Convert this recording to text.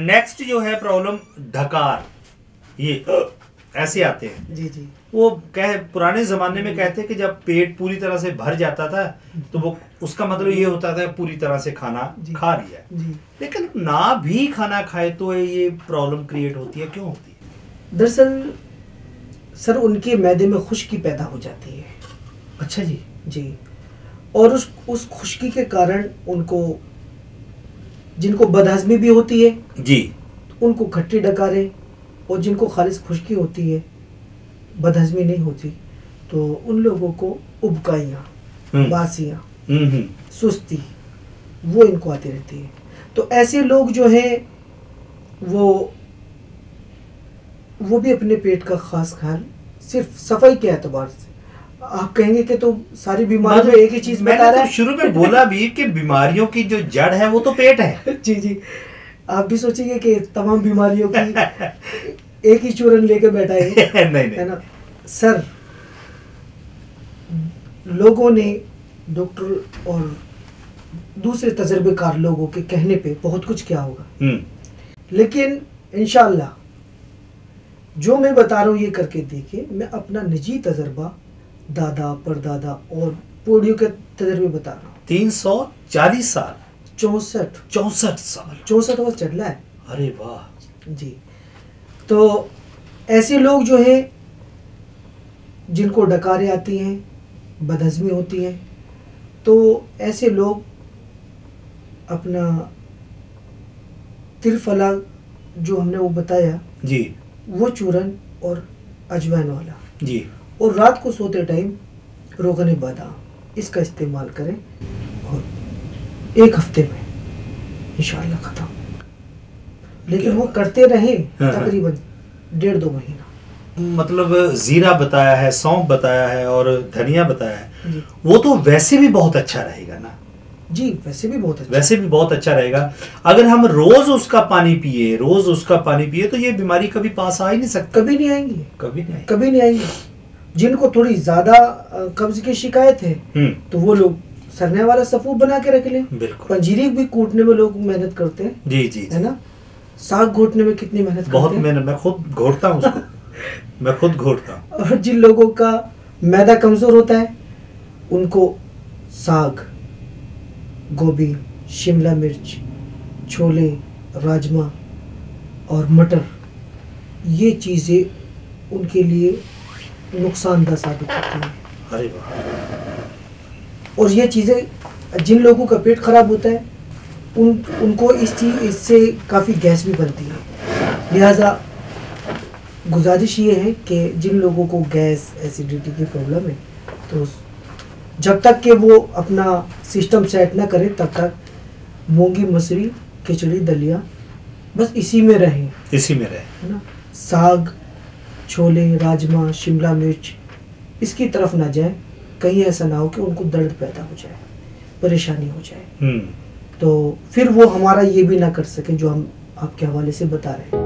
Next जो है problem ढकार, ये ऐसे आते हैं। जी जी। वो पुराने जमाने में कहते हैं कि जब पेट पूरी तरह से भर जाता था तो वो उसका मतलब ये होता था पूरी तरह से खाना खा लिया है। लेकिन ना भी खाना खाए तो ये प्रॉब्लम क्रिएट होती है, क्यों होती है? दरअसल सर उनके मैदे में खुश्की पैदा हो जाती है। अच्छा जी। जी, और उस खुश्की के कारण उनको, जिनको बदहजमी भी होती है जी, उनको खट्टी डकारे, और जिनको खालिस खुश्की होती है, बदहजमी नहीं होती, तो उन लोगों को उबकाइयाँ, बासियाँ, सुस्ती, वो इनको आती रहती है। तो ऐसे लोग जो हैं वो भी अपने पेट का खास ख्याल सिर्फ सफाई के एतबार से, आप कहेंगे कि तो सारी बीमारियों में एक ही चीज बता रहा है। तो शुरू में बोला भी कि बीमारियों की जो जड़ है वो तो पेट है। जी जी, आप भी सोचेंगे कि तमाम बीमारियों की एक ही चूरन लेके बैठा है। नहीं है ना सर, लोगों ने, डॉक्टर और दूसरे तजर्बेकार लोगों के कहने पे बहुत कुछ किया होगा, लेकिन इंशाअल्लाह जो मैं बता रहा हूँ ये करके देखिए। मैं अपना निजी तजर्बा, दादा परदादा और पौड़ियों के तजर्बे बता रहा हूँ। 340 साल, 64 साल, 64वां चल रहा है। अरे वाह जी। तो ऐसे लोग जो हैं जिनको डकारें आती हैं, बदहजमी होती है, तो ऐसे लोग अपना तिरफला जो हमने वो बताया जी, वो चूरन और अजवाइन वाला जी, और रात को सोते टाइम रोगन बादाम, इसका इस्तेमाल करें और 1 हफ्ते में इंशाअल्लाह खत्म। लेकिन वो करते रहे तकरीबन 1.5-2 महीना। मतलब जीरा बताया है, सौंफ बताया है और धनिया बताया है, वो तो वैसे भी बहुत अच्छा रहेगा ना? जी, वैसे भी बहुत अच्छा, वैसे भी बहुत अच्छा रहेगा। अगर हम रोज उसका पानी पिए तो ये बीमारी कभी पास आ ही नहीं सकती। कभी नहीं आएंगी, कभी नहीं आएंगी। जिनको थोड़ी ज्यादा कब्ज की शिकायत है तो वो लोग सरने वाला सफूफ बना के रख लें। पंजीरी भी कूटने में लोग मेहनत करते हैं। जी जी, है ना। साग घोटने में कितनी मेहनत बहुत करते हैं। मेहनत, मैं खुद घोटता हूँ उसको। मैं खुद घोटता हूँ। और जिन लोगों का मैदा कमजोर होता है उनको साग, गोभी, शिमला मिर्च, छोले, राजमा और मटर, ये चीज़ें उनके लिए नुकसानदायक साबित होती हैं। अरे वाह। और ये चीज़ें, जिन लोगों का पेट खराब होता है उनको इससे काफ़ी गैस भी बनती है। लिहाजा गुजारिश ये है कि जिन लोगों को गैस, एसिडिटी की प्रॉब्लम है, तो जब तक कि वो अपना सिस्टम सेट ना करें तब तक मूंगी मसूरी, खिचड़ी, दलिया, बस इसी में रहें। है ना। साग, छोले, राजमा, शिमला मिर्च, इसकी तरफ ना जाए। कहीं ऐसा ना हो कि उनको दर्द पैदा हो जाए, परेशानी हो जाए, तो फिर वो हमारा ये भी ना कर सके जो हम आपके हवाले से बता रहे हैं।